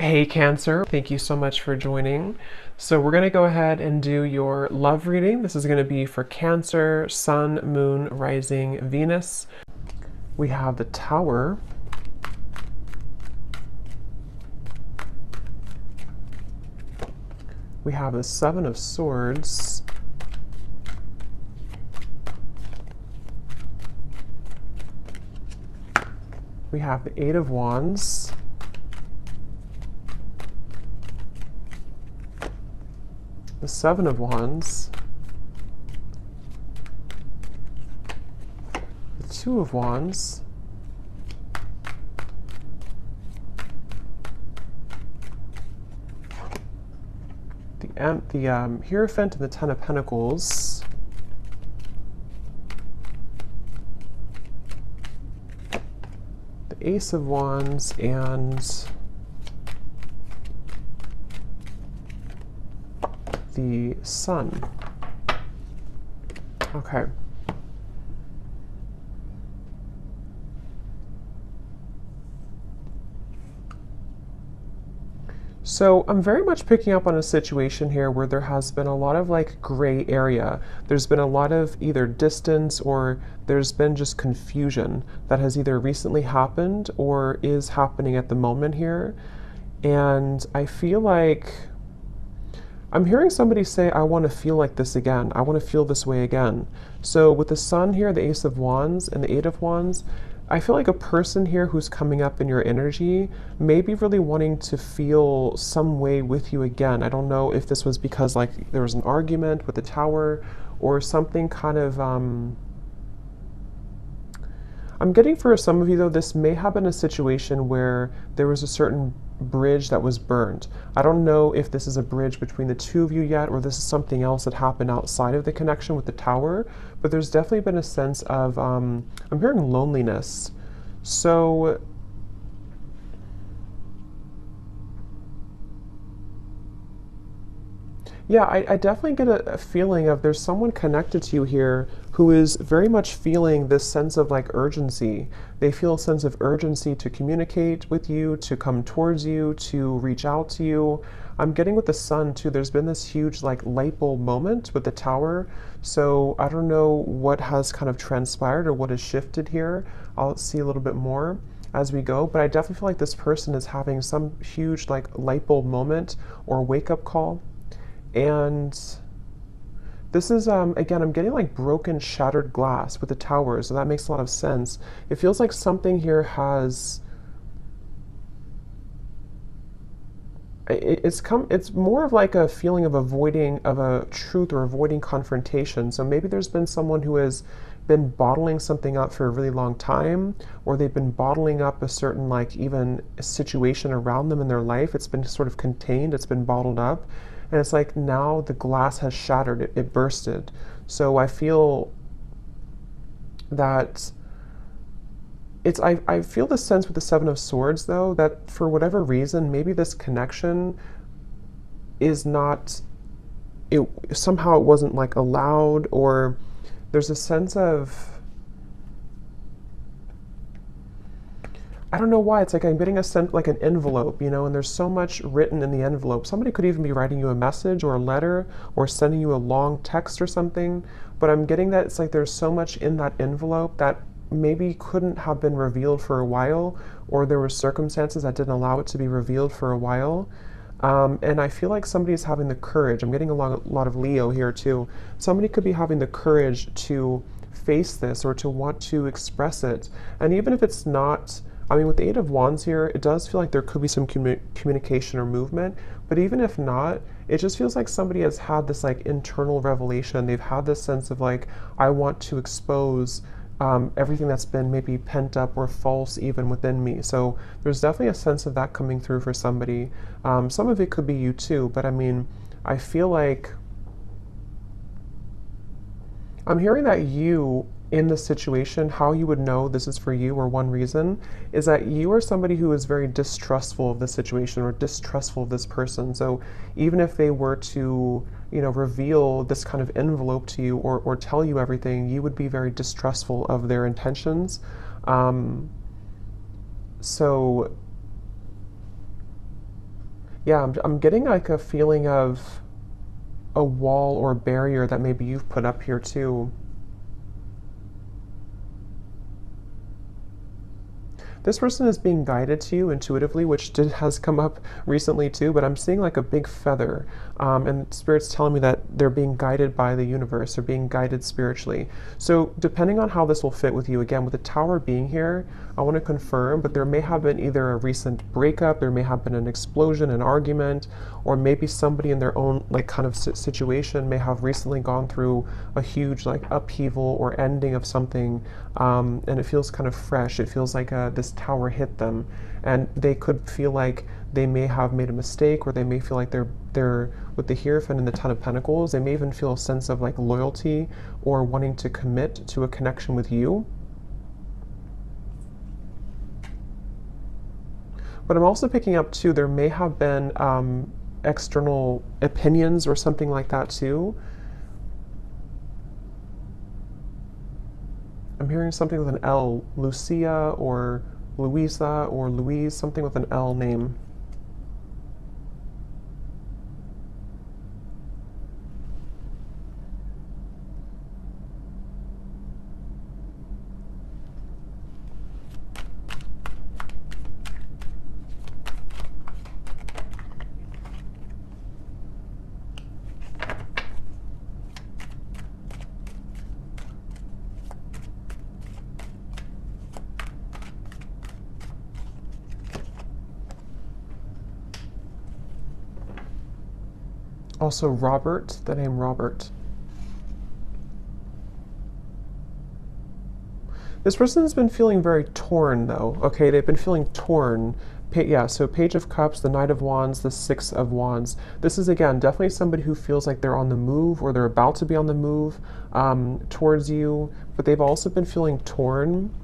Hey Cancer, thank you so much for joining. So we're going to go ahead and do your love reading. This is going to be for Cancer, Sun, Moon, Rising, Venus. We have the Tower. We have the Seven of Swords. We have the Eight of Wands. The Seven of Wands. The Two of Wands. The Hierophant and the Ten of Pentacles. The Ace of Wands and the Sun. Okay. So I'm very much picking up on a situation here where there has been a lot of like gray area. There's been a lot of either distance or there's been just confusion that has either recently happened or is happening at the moment here. And I feel like I'm hearing somebody say, I want to feel like this again. I want to feel this way again. So with the Sun here, the Ace of Wands and the Eight of Wands, I feel like a person here who's coming up in your energy may be really wanting to feel some way with you again. I don't know if this was because like there was an argument with the Tower or something kind of, I'm getting for some of you though, this may have been a situation where there was a certain bridge that was burned. I don't know if this is a bridge between the two of you yet, or this is something else that happened outside of the connection with the Tower, but there's definitely been a sense of, I'm hearing loneliness. So, yeah, I definitely get a feeling of there's someone connected to you here who is very much feeling this sense of like urgency. They feel a sense of urgency to communicate with you, to come towards you, to reach out to you. I'm getting with the Sun too, there's been this huge like light bulb moment with the Tower. So I don't know what has kind of transpired or what has shifted here. I'll see a little bit more as we go, but I definitely feel like this person is having some huge like light bulb moment or wake up call. And this is, again, I'm getting like broken, shattered glass with the Tower, so that makes a lot of sense. It feels like something here has, it's more of like a feeling of avoiding of a truth or avoiding confrontation. So maybe there's been someone who has been bottling something up for a really long time, or they've been bottling up a certain like even a situation around them in their life. It's been sort of contained, it's been bottled up. And it's like now the glass has shattered, it bursted. So I feel that I feel the sense with the Seven of Swords though, that for whatever reason, maybe this connection is not, somehow it wasn't like allowed, or there's a sense of, I don't know why, it's like I'm getting a sense like an envelope, you know, and there's so much written in the envelope. Somebody could even be writing you a message or a letter or sending you a long text or something, but I'm getting that it's like there's so much in that envelope that maybe couldn't have been revealed for a while, or there were circumstances that didn't allow it to be revealed for a while. And I feel like somebody is having the courage. I'm getting a lot of Leo here too. Somebody could be having the courage to face this or to want to express it. And even if it's not, I mean, with the Eight of Wands here, it does feel like there could be some communication or movement, but even if not, it just feels like somebody has had this like internal revelation. They've had this sense of like, I want to expose everything that's been maybe pent up or false even within me. So there's definitely a sense of that coming through for somebody. Some of it could be you too, but I mean, I feel like I'm hearing that you in this situation, how you would know this is for you, or one reason, is that you are somebody who is very distrustful of the situation or distrustful of this person. So even if they were to, you know, reveal this kind of envelope to you or tell you everything, you would be very distrustful of their intentions. So Yeah, I'm getting like a feeling of a wall or barrier that maybe you've put up here too. This person is being guided to you intuitively, which has come up recently too, but I'm seeing like a big feather. And Spirit's telling me that they're being guided by the universe, they're being guided spiritually. So, depending on how this will fit with you, again, with the tower being here, I want to confirm, but there may have been either a recent breakup, there may have been an explosion, an argument, or maybe somebody in their own like kind of situation may have recently gone through a huge like upheaval or ending of something, and it feels kind of fresh. It feels like this tower hit them, and they could feel like they may have made a mistake, or they may feel like they're with the Hierophant and the Ten of Pentacles. They may even feel a sense of like loyalty or wanting to commit to a connection with you. But I'm also picking up too, there may have been external opinions or something like that too. I'm hearing something with an L, Lucia or Louisa or Louise, something with an L name. Also Robert, the name Robert. This person has been feeling very torn though, okay? They've been feeling torn. Yeah, so Page of Cups, the Knight of Wands, the Six of Wands. This is, again, definitely somebody who feels like they're on the move or they're about to be on the move towards you, but they've also been feeling torn.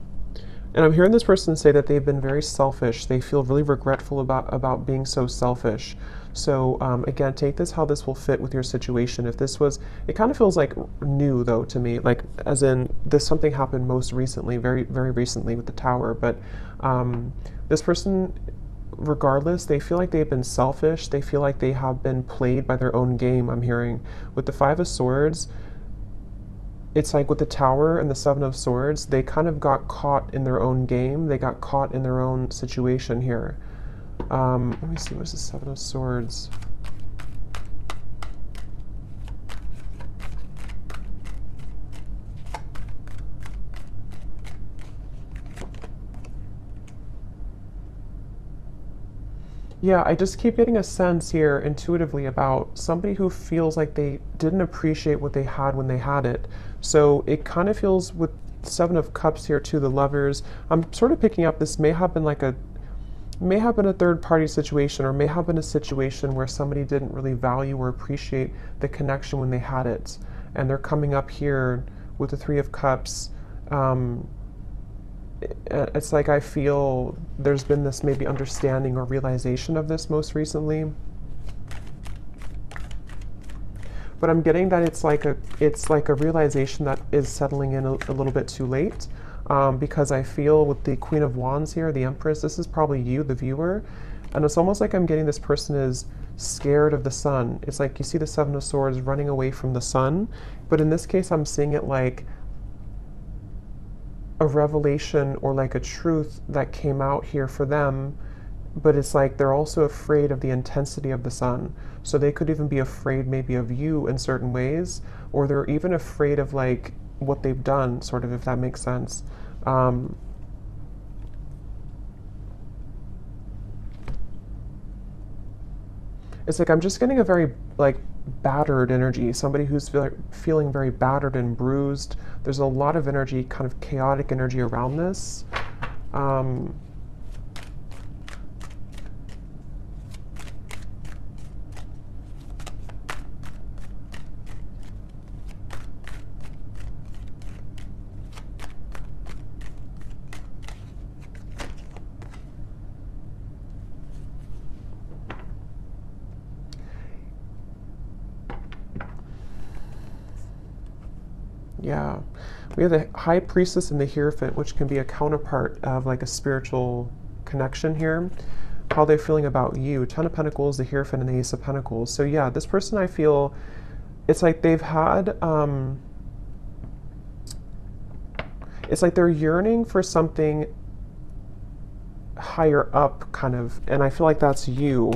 And I'm hearing this person say that they've been very selfish. They feel really regretful about being so selfish. So again, take this how this will fit with your situation. If this was, it kind of feels like new though to me, like as in this something happened most recently, very, very recently with the tower. But this person, regardless, they feel like they've been selfish. They feel like they have been played by their own game, I'm hearing. With the Five of Swords, it's like with the Tower and the Seven of Swords, they kind of got caught in their own game. They got caught in their own situation here. Let me see, what's the Seven of Swords? Yeah, I just keep getting a sense here intuitively about somebody who feels like they didn't appreciate what they had when they had it. So it kind of feels with Seven of Cups here too, the Lovers. I'm sort of picking up this may have been like may have been a third party situation, or may have been a situation where somebody didn't really value or appreciate the connection when they had it. And they're coming up here with the Three of Cups. It's like I feel there's been this maybe understanding or realization of this most recently. But I'm getting that it's like a realization that is settling in a little bit too late. Because I feel with the Queen of Wands here, the Empress, this is probably you, the viewer, and it's almost like I'm getting this person is scared of the sun. It's like you see the Seven of Swords running away from the sun, but in this case I'm seeing it like a revelation or like a truth that came out here for them, but it's like they're also afraid of the intensity of the sun. So they could even be afraid maybe of you in certain ways, or they're even afraid of like what they've done, sort of, if that makes sense. It's like I'm just getting a very like battered energy, somebody who's feeling very battered and bruised. There's a lot of energy, kind of chaotic energy around this. Yeah, we have the High Priestess and the Hierophant, which can be a counterpart of like a spiritual connection here. how they're feeling about you. Ten of Pentacles, the Hierophant, and the Ace of Pentacles. So yeah, this person, I feel, it's like they've had, it's like they're yearning for something higher up, kind of, and I feel like that's you.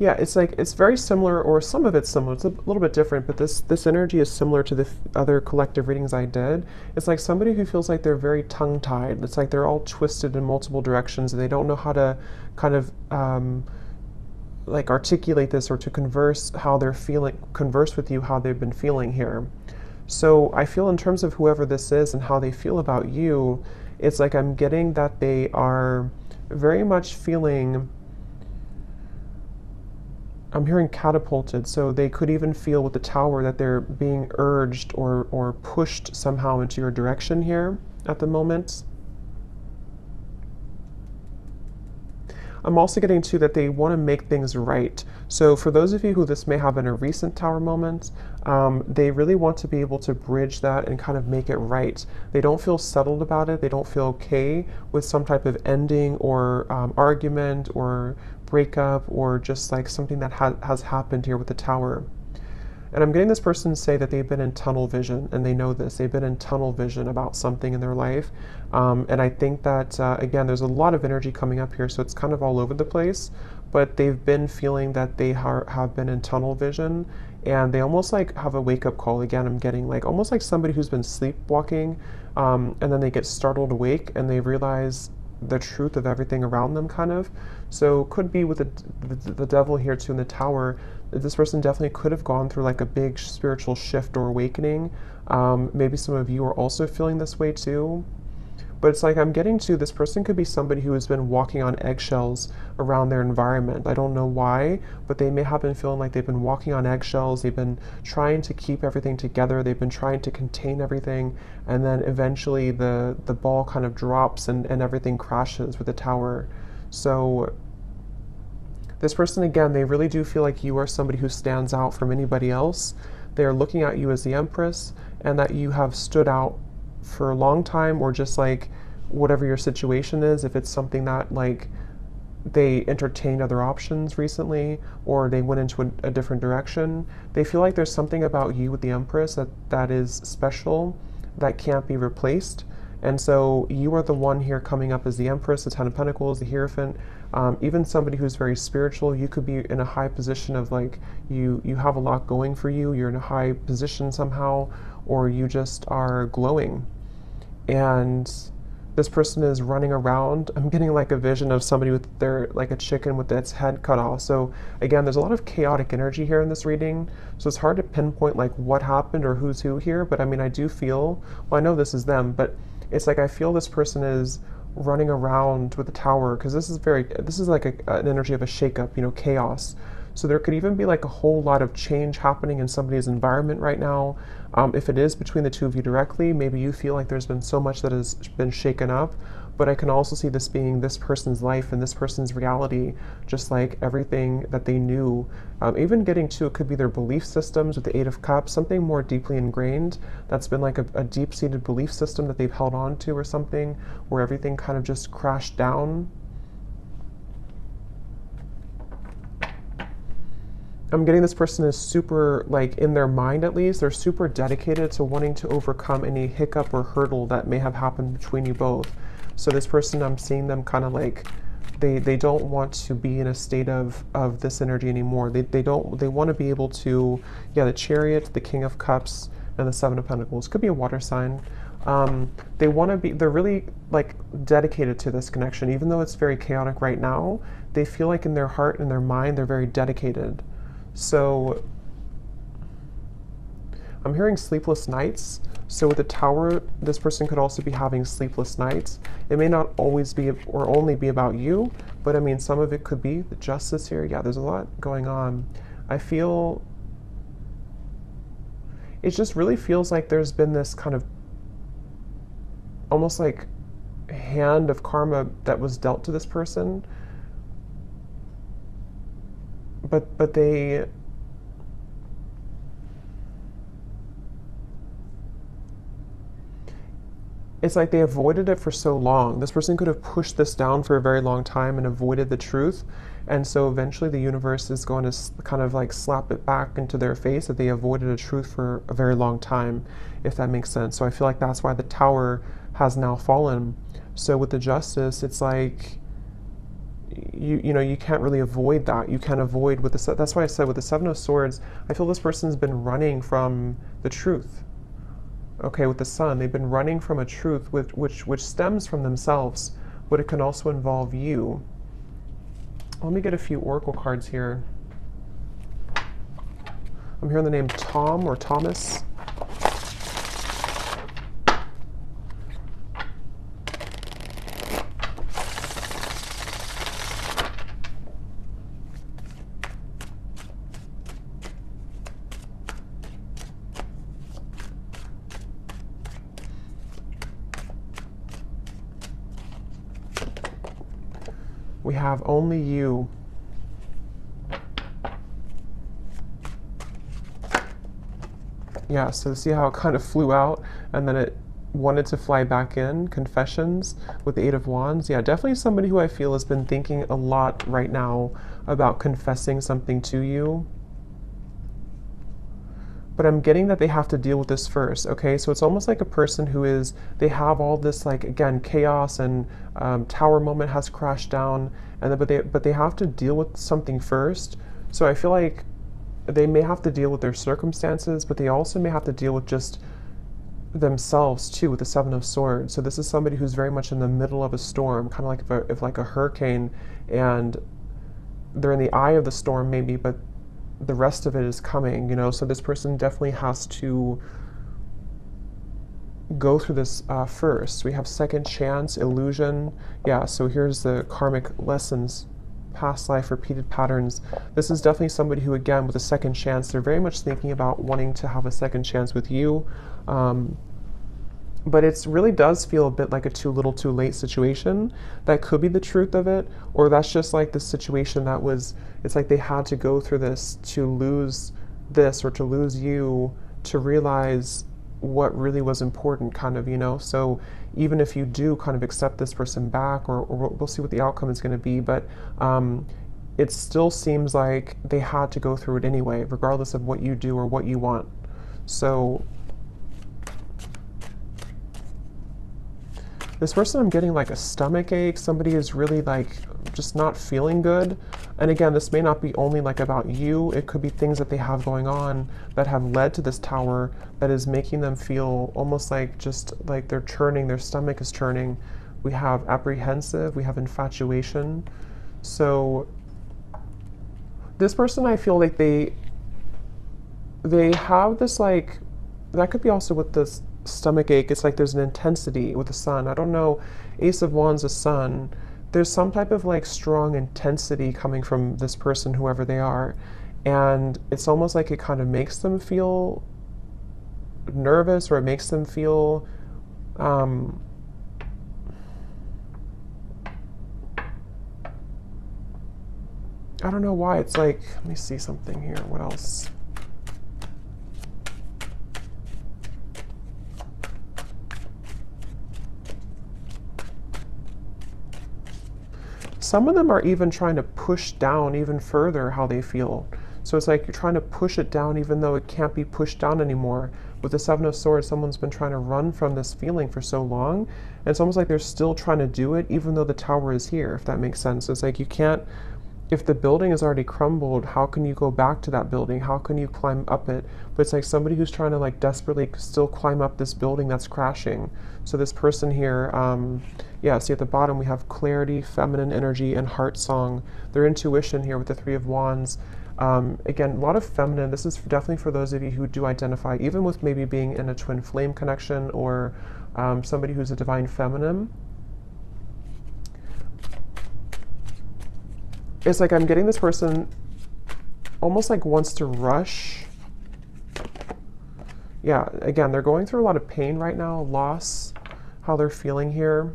Yeah, it's like it's very similar, or some of it's similar. It's a little bit different, but this energy is similar to the other collective readings I did. It's like somebody who feels like they're very tongue-tied. It's like they're all twisted in multiple directions, and they don't know how to kind of like articulate this, or to converse how they're feeling, converse with you how they've been feeling here. So I feel, in terms of whoever this is and how they feel about you, it's like I'm getting that they are very much feeling, I'm hearing catapulted, so they could even feel with the Tower that they're being urged or pushed somehow into your direction here at the moment. I'm also getting too that they want to make things right. So for those of you who this may have been a recent Tower moment, they really want to be able to bridge that and kind of make it right. They don't feel settled about it. They don't feel okay with some type of ending or argument or breakup, or just like something that has happened here with the Tower. And I'm getting this person say that they've been in tunnel vision, and they know this. They've been in tunnel vision about something in their life. And I think that, again, there's a lot of energy coming up here, so it's kind of all over the place. But they've been feeling that they have been in tunnel vision, and they almost like have a wake-up call. Again, I'm getting like almost like somebody who's been sleepwalking, and then they get startled awake, and they realize the truth of everything around them, kind of. So could be with the devil here too in the Tower. This person definitely could have gone through like a big spiritual shift or awakening. Maybe some of you are also feeling this way too. But it's like I'm getting to, this person could be somebody who has been walking on eggshells around their environment. I don't know why, but they may have been feeling like they've been walking on eggshells. They've been trying to keep everything together. They've been trying to contain everything. And then eventually the ball kind of drops, and everything crashes with the Tower. So this person, again, they really do feel like you are somebody who stands out from anybody else. They are looking at you as the Empress, and that you have stood out for a long time, or just like whatever your situation is. If it's something that like they entertained other options recently, or they went into a different direction, they feel like there's something about you with the Empress that is special, that can't be replaced. And so you are the one here coming up as the Empress, the Ten of Pentacles, the Hierophant. Even somebody who's very spiritual, you could be in a high position of like, you have a lot going for you, you're in a high position somehow, or you just are glowing. And this person is running around. I'm getting like a vision of somebody with their, like a chicken with its head cut off. So again, there's a lot of chaotic energy here in this reading. So it's hard to pinpoint like what happened or who's who here. But I mean, I do feel, well, I know this is them, but it's like I feel this person is running around with the Tower, because this is like an energy of a shakeup, you know, chaos. So there could even be like a whole lot of change happening in somebody's environment right now. If it is between the two of you directly, maybe you feel like there's been so much that has been shaken up. But I can also see this being this person's life and this person's reality, just like everything that they knew. Even getting to, it could be their belief systems with the Eight of Cups, something more deeply ingrained that's been like a deep-seated belief system that they've held on to, or something where everything kind of just crashed down. I'm getting this person is super, like in their mind at least, they're super dedicated to wanting to overcome any hiccup or hurdle that may have happened between you both. So this person, I'm seeing them kind of like, they don't want to be in a state of this energy anymore. They want to be able to, yeah, the Chariot, the King of Cups, and the Seven of Pentacles. Could be a water sign. They want to be, they're really like dedicated to this connection. Even though it's very chaotic right now, they feel like in their heart and their mind, they're very dedicated. So I'm hearing sleepless nights. So with the Tower, this person could also be having sleepless nights. It may not always be or only be about you, but I mean, some of it could be the Justice here. Yeah, there's a lot going on. I feel, it just really feels like there's been this kind of almost like hand of karma that was dealt to this person, but they, it's like they avoided it for so long. This person could have pushed this down for a very long time and avoided the truth. And so eventually the universe is going to kind of like slap it back into their face that they avoided a truth for a very long time, if that makes sense. So I feel like that's why the tower has now fallen. So with the justice, it's like, you know, you can't really avoid that. You can't avoid with the, that's why I said with the Seven of Swords, I feel this person's been running from the truth. Okay, with the Sun, they've been running from a truth which stems from themselves, but it can also involve you. Let me get a few oracle cards here. I'm hearing the name Tom or Thomas. We have only you. Yeah, so see how it kind of flew out and then it wanted to fly back in. Confessions with the Eight of Wands. Yeah, definitely somebody who I feel has been thinking a lot right now about confessing something to you. But I'm getting that they have to deal with this first, okay? So it's almost like a person who is, they have all this, like, again, chaos and tower moment has crashed down, and then, but they have to deal with something first. So I feel like they may have to deal with their circumstances, but they also may have to deal with just themselves too, with the Seven of Swords. So this is somebody who's very much in the middle of a storm, kind of like if like a hurricane, and they're in the eye of the storm maybe, but the rest of it is coming, you know. So this person definitely has to go through this first. We have second chance, illusion. Yeah, so here's the karmic lessons, past life, repeated patterns. This is definitely somebody who, again, with a second chance, they're very much thinking about wanting to have a second chance with you. But it really does feel a bit like a too little too late situation. That could be the truth of it, or that's just like the situation that was, it's like they had to go through this to lose this or to lose you to realize what really was important, kind of, you know. So even if you do kind of accept this person back, or we'll see what the outcome is going to be, but it still seems like they had to go through it anyway, regardless of what you do or what you want. So this person, I'm getting like a stomach ache. Somebody is really like just not feeling good. And again, this may not be only like about you. It could be things that they have going on that have led to this tower that is making them feel almost like just like they're churning, their stomach is churning. We have apprehensive, we have infatuation. So this person, I feel like they have this like, that could be also with this stomach ache. It's like there's an intensity with the Sun. I don't know, Ace of Wands, a Sun. There's some type of like strong intensity coming from this person, whoever they are. And it's almost like it kind of makes them feel nervous, or it makes them feel I don't know why. It's like, let me see something here. What else? Some of them are even trying to push down even further how they feel. So it's like you're trying to push it down even though it can't be pushed down anymore. With the Seven of Swords, someone's been trying to run from this feeling for so long. And it's almost like they're still trying to do it even though the tower is here, if that makes sense. It's like you can't, if the building is already crumbled, how can you go back to that building? How can you climb up it? But it's like somebody who's trying to like desperately still climb up this building that's crashing. So this person here, yeah, see at the bottom we have clarity, feminine energy, and heart song. Their intuition here with the Three of Wands. Again, a lot of feminine. This is definitely for those of you who do identify, even with maybe being in a twin flame connection, or somebody who's a divine feminine. It's like I'm getting this person almost like wants to rush. Yeah, again, they're going through a lot of pain right now, loss, how they're feeling here.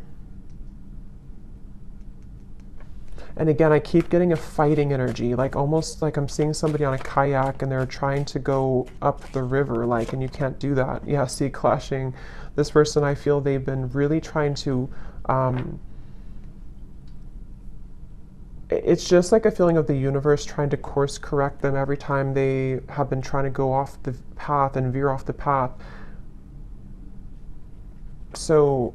And again, I keep getting a fighting energy, like almost like I'm seeing somebody on a kayak and they're trying to go up the river, like, and you can't do that. Yeah, see, clashing. This person, I feel they've been really trying to, it's just like a feeling of the universe trying to course correct them every time they have been trying to go off the path and veer off the path. So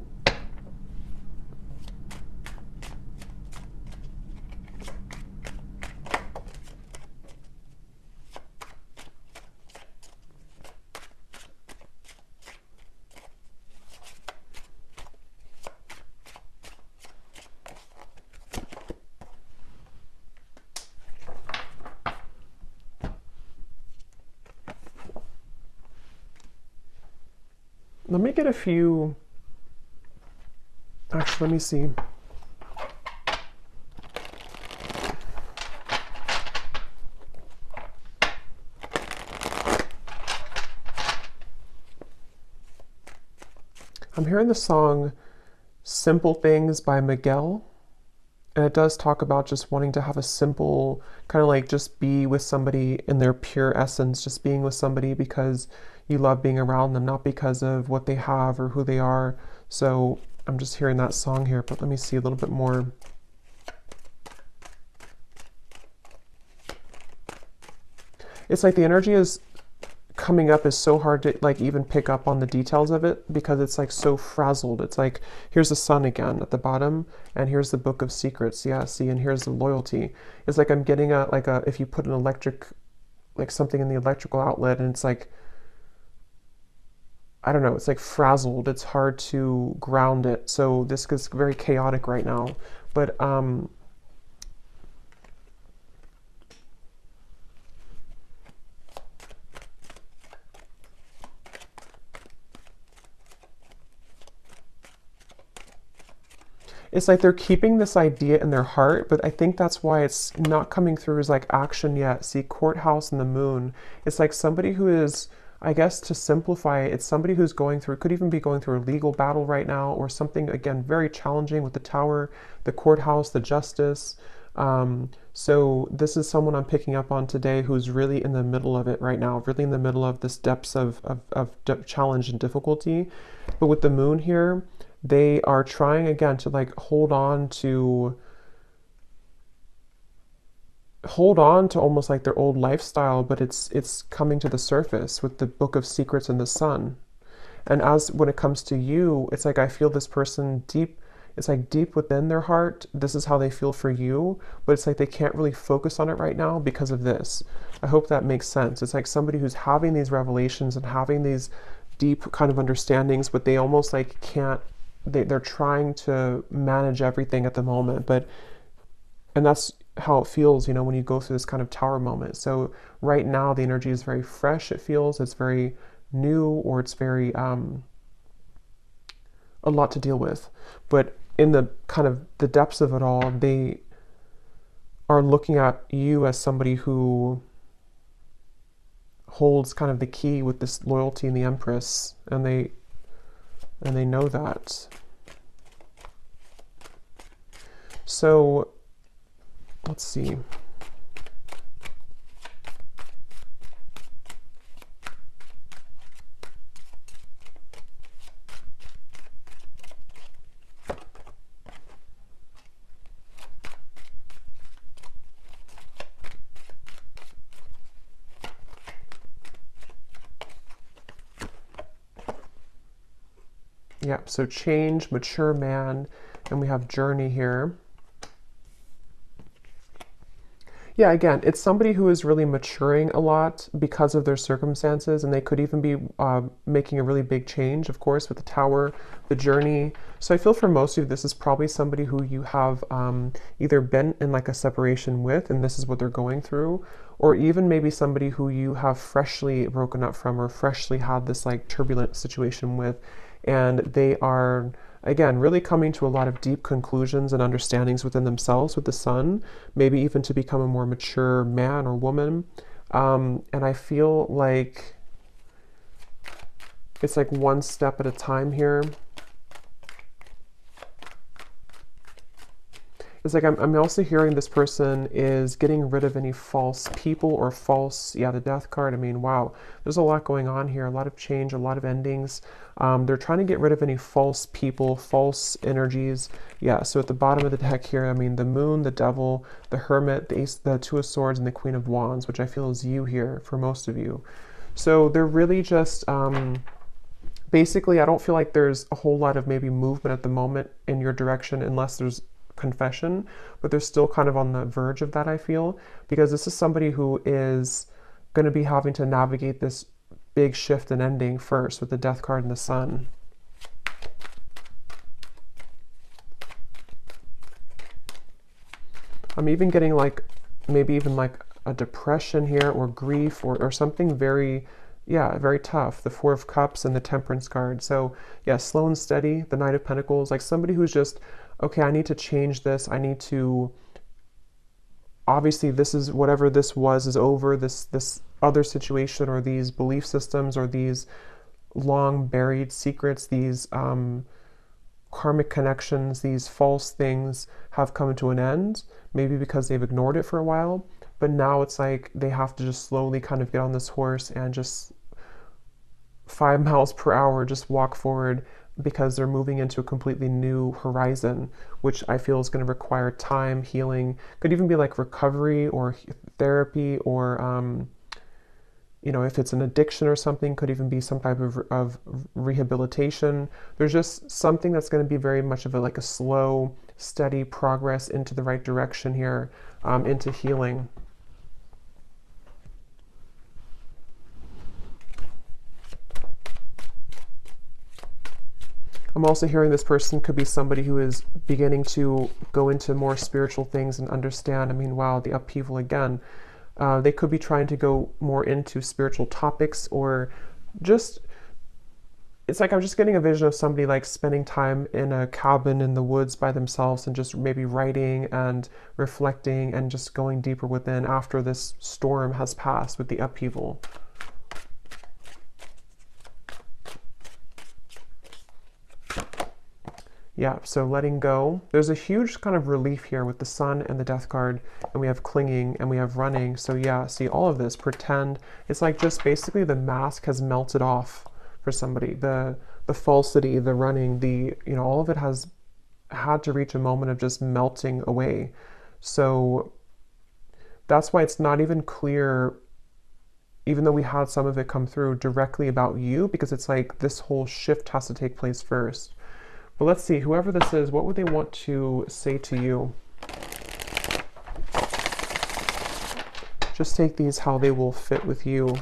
let me get a few, actually, let me see. I'm hearing the song Simple Things by Miguel. And it does talk about just wanting to have a simple, kind of like just be with somebody in their pure essence, just being with somebody because you love being around them, not because of what they have or who they are. So I'm just hearing that song here, but let me see a little bit more. It's like the energy is coming up is so hard to like even pick up on the details of it because it's like so frazzled. It's like, here's the sun again at the bottom and here's the book of secrets. Yeah, see, and here's the loyalty. It's like I'm getting a, like a, if you put an electric, like something in the electrical outlet and it's like, I don't know, it's like frazzled. It's hard to ground it. So this is very chaotic right now. But it's like they're keeping this idea in their heart, but I think that's why it's not coming through as like action yet. See, courthouse and the moon. It's like somebody who is, I guess to simplify it, it's somebody who's going through, could even be going through a legal battle right now or something, again, very challenging with the tower, the courthouse, the justice. So this is someone I'm picking up on today who's really in the middle of it right now, really in the middle of this depths of challenge and difficulty. But with the moon here, they are trying again to like hold on to almost like their old lifestyle, but it's coming to the surface with the book of secrets and the sun. And as when it comes to you, it's like I feel this person deep, it's like deep within their heart, this is how they feel for you, but it's like they can't really focus on it right now because of this. I hope that makes sense. It's like somebody who's having these revelations and having these deep kind of understandings, but they almost like can't, they're trying to manage everything at the moment, but, and that's how it feels, you know, when you go through this kind of tower moment. So right now the energy is very fresh. It feels, it's very new, or it's very, a lot to deal with. But in the kind of the depths of it all, they are looking at you as somebody who holds kind of the key with this loyalty and the Empress, and they know that. So let's see. Yeah, so change, mature man, and we have journey here. Yeah, again, it's somebody who is really maturing a lot because of their circumstances, and they could even be making a really big change, of course, with the tower, the journey. So I feel for most of you, this is probably somebody who you have either been in like a separation with, and this is what they're going through, or even maybe somebody who you have freshly broken up from or freshly had this like turbulent situation with, and they are, again, really coming to a lot of deep conclusions and understandings within themselves with the sun, maybe even to become a more mature man or woman. And I feel like it's like one step at a time here. It's like I'm also hearing this person is getting rid of any false people or false, yeah, the death card. I mean, wow, there's a lot going on here, a lot of change, a lot of endings. They're trying to get rid of any false people, false energies. Yeah, so at the bottom of the deck here, I mean, the moon, the devil, the hermit, the ace, the two of swords, and the queen of wands, which I feel is you here for most of you. So they're really just, basically, I don't feel like there's a whole lot of maybe movement at the moment in your direction unless there's confession, but they're still kind of on the verge of that, I feel, because this is somebody who is going to be having to navigate this big shift and ending first with the death card and the sun. I'm even getting like maybe even like a depression here or grief or something very, yeah, very tough. The Four of Cups and the Temperance card. So yeah, slow and steady, the Knight of Pentacles, like somebody who's just, okay, I need to change this. I need to, obviously this is, whatever this was is over, this other situation or these belief systems or these long buried secrets, these karmic connections, these false things have come to an end, maybe because they've ignored it for a while, but now it's like they have to just slowly kind of get on this horse and just 5 miles per hour just walk forward, because they're moving into a completely new horizon, which I feel is going to require time, healing, could even be like recovery or therapy, or you know, if it's an addiction or something, could even be some type of rehabilitation. There's just something that's going to be very much of a like a slow, steady progress into the right direction here, into healing. I'm also hearing this person could be somebody who is beginning to go into more spiritual things and understand. I mean, wow, the upheaval again. They could be trying to go more into spiritual topics, or just, it's like I'm just getting a vision of somebody like spending time in a cabin in the woods by themselves and just maybe writing and reflecting and just going deeper within after this storm has passed with the upheaval. Yeah, so letting go. There's a huge kind of relief here with the sun and the death card, and we have clinging and we have running. So yeah, see all of this, pretend. It's like just basically the mask has melted off for somebody. The falsity, the running, the, you know, all of it has had to reach a moment of just melting away. So that's why it's not even clear, even though we had some of it come through directly about you, because it's like this whole shift has to take place first. But let's see, whoever this is, what would they want to say to you? Just take these how they will fit with you.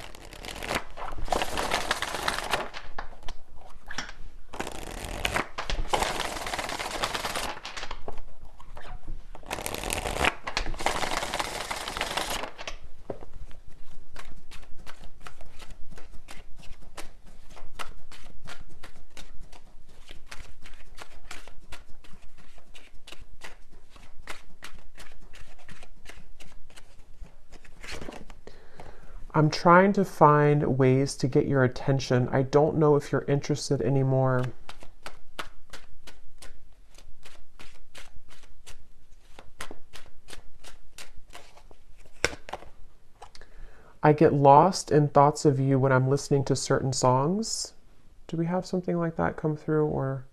I'm trying to find ways to get your attention. I don't know if you're interested anymore. I get lost in thoughts of you when I'm listening to certain songs. Do we have something like that come through? Or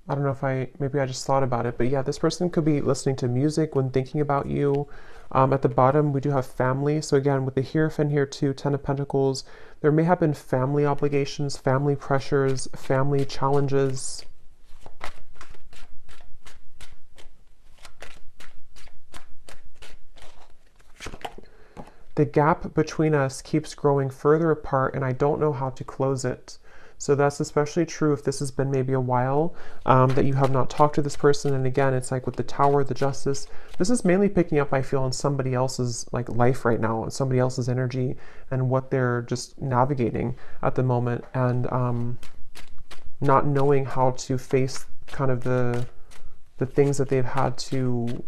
I don't know if maybe I just thought about it, but yeah, this person could be listening to music when thinking about you. At the bottom, we do have family. So again, with the Hierophant here too, Ten of Pentacles, there may have been family obligations, family pressures, family challenges. The gap between us keeps growing further apart, and I don't know how to close it. So that's especially true if this has been maybe a while that you have not talked to this person. And again, it's like with the Tower, the Justice, this is mainly picking up, I feel, on somebody else's like life right now, and somebody else's energy and what they're just navigating at the moment, and not knowing how to face kind of the things that they've had to,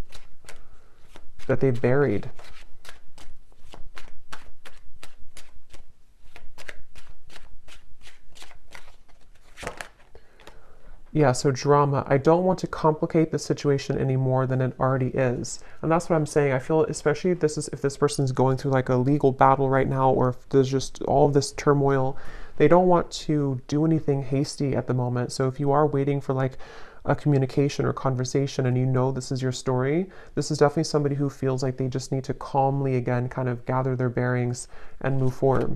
that they've buried. Yeah, so drama. I don't want to complicate the situation any more than it already is. And that's what I'm saying. I feel especially if this person's going through like a legal battle right now, or if there's just all of this turmoil, they don't want to do anything hasty at the moment. So if you are waiting for like a communication or conversation and you know this is your story, this is definitely somebody who feels like they just need to calmly again kind of gather their bearings and move forward.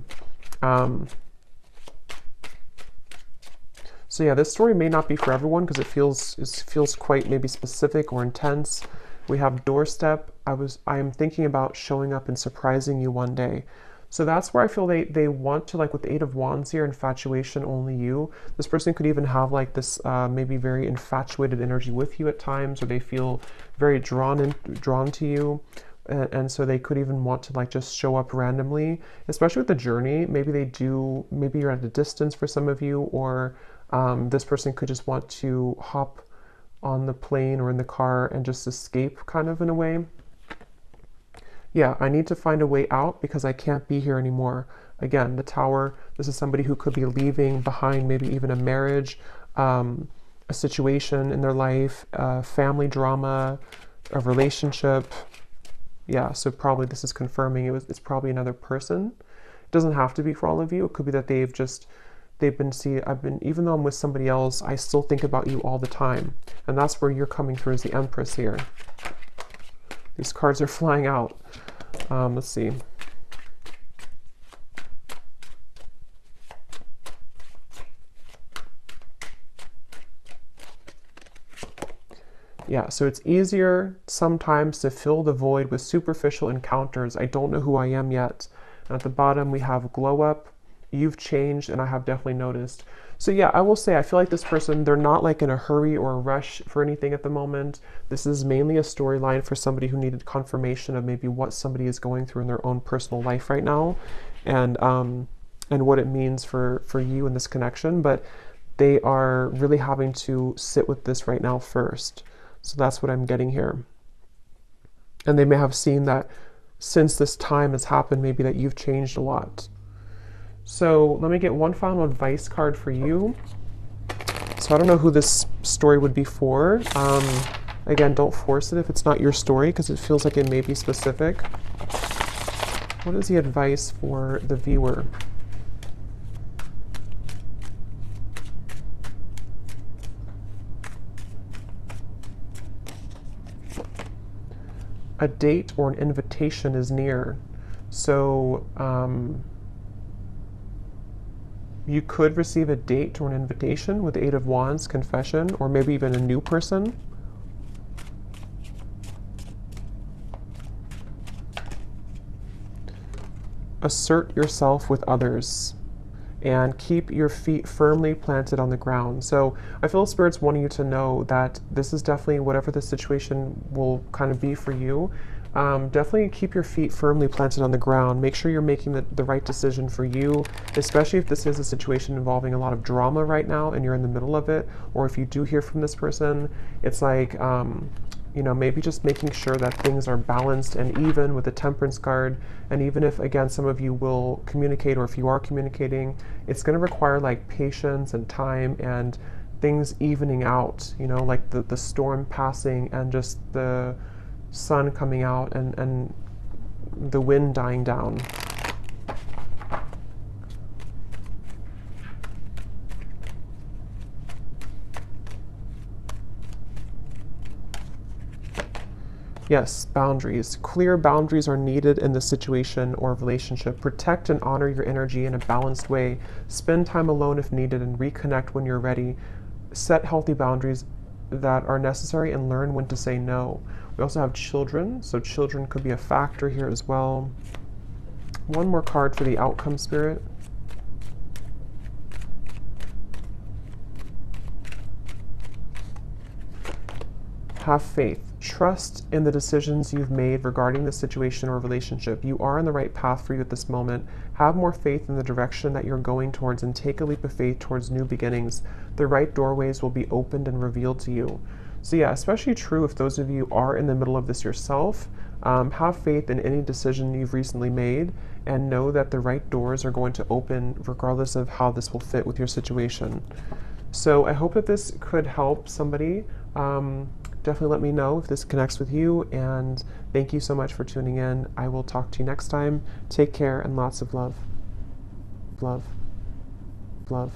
Um, So yeah, this story may not be for everyone because it feels quite maybe specific or intense. We have doorstep. I am thinking about showing up and surprising you one day. So that's where I feel they want to, like with the Eight of Wands here, infatuation, only you. This person could even have like this maybe very infatuated energy with you at times, or they feel very drawn to you. And so they could even want to like just show up randomly, especially with the journey. Maybe you're at a distance for some of you, or this person could just want to hop on the plane or in the car and just escape kind of in a way. Yeah, I need to find a way out because I can't be here anymore. Again, the Tower, this is somebody who could be leaving behind maybe even a marriage, a situation in their life, family drama, a relationship. Yeah, so probably this is confirming it's probably another person. It doesn't have to be for all of you. It could be that even though I'm with somebody else, I still think about you all the time. And that's where you're coming through as the Empress here. These cards are flying out. Let's see. Yeah, so it's easier sometimes to fill the void with superficial encounters. I don't know who I am yet. And at the bottom, we have glow up. You've changed, and I have definitely noticed. So yeah, I will say, I feel like this person, they're not like in a hurry or a rush for anything at the moment. This is mainly a storyline for somebody who needed confirmation of maybe what somebody is going through in their own personal life right now, and what it means for you in this connection. But they are really having to sit with this right now first. So that's what I'm getting here. And they may have seen that since this time has happened, maybe that you've changed a lot. So let me get one final advice card for you. So I don't know who this story would be for. Again, don't force it if it's not your story because it feels like it may be specific. What is the advice for the viewer? A date or an invitation is near. So you could receive a date or an invitation with the Eight of Wands, confession, or maybe even a new person. Assert yourself with others and keep your feet firmly planted on the ground. So I feel Spirit's wanting you to know that this is definitely, whatever the situation will kind of be for you, definitely keep your feet firmly planted on the ground. Make sure you're making the right decision for you, especially if this is a situation involving a lot of drama right now and you're in the middle of it, or if you do hear from this person, it's like, maybe just making sure that things are balanced and even with the Temperance card. And even if, again, some of you will communicate, or if you are communicating, it's going to require like patience and time and things evening out, like the storm passing and just the sun coming out and the wind dying down. Yes, boundaries. Clear boundaries are needed in this situation or relationship. Protect and honor your energy in a balanced way. Spend time alone if needed and reconnect when you're ready. Set healthy boundaries that are necessary and learn when to say no. We also have children, so children could be a factor here as well. One more card for the outcome, Spirit. Have faith. Trust in the decisions you've made regarding the situation or relationship. You are on the right path for you at this moment. Have more faith in the direction that you're going towards and take a leap of faith towards new beginnings. The right doorways will be opened and revealed to you. So yeah, especially true if those of you are in the middle of this yourself. Have faith in any decision you've recently made and know that the right doors are going to open regardless of how this will fit with your situation. So I hope that this could help somebody. Definitely let me know if this connects with you, and thank you so much for tuning in. I will talk to you next time. Take care and lots of love. Love. Love.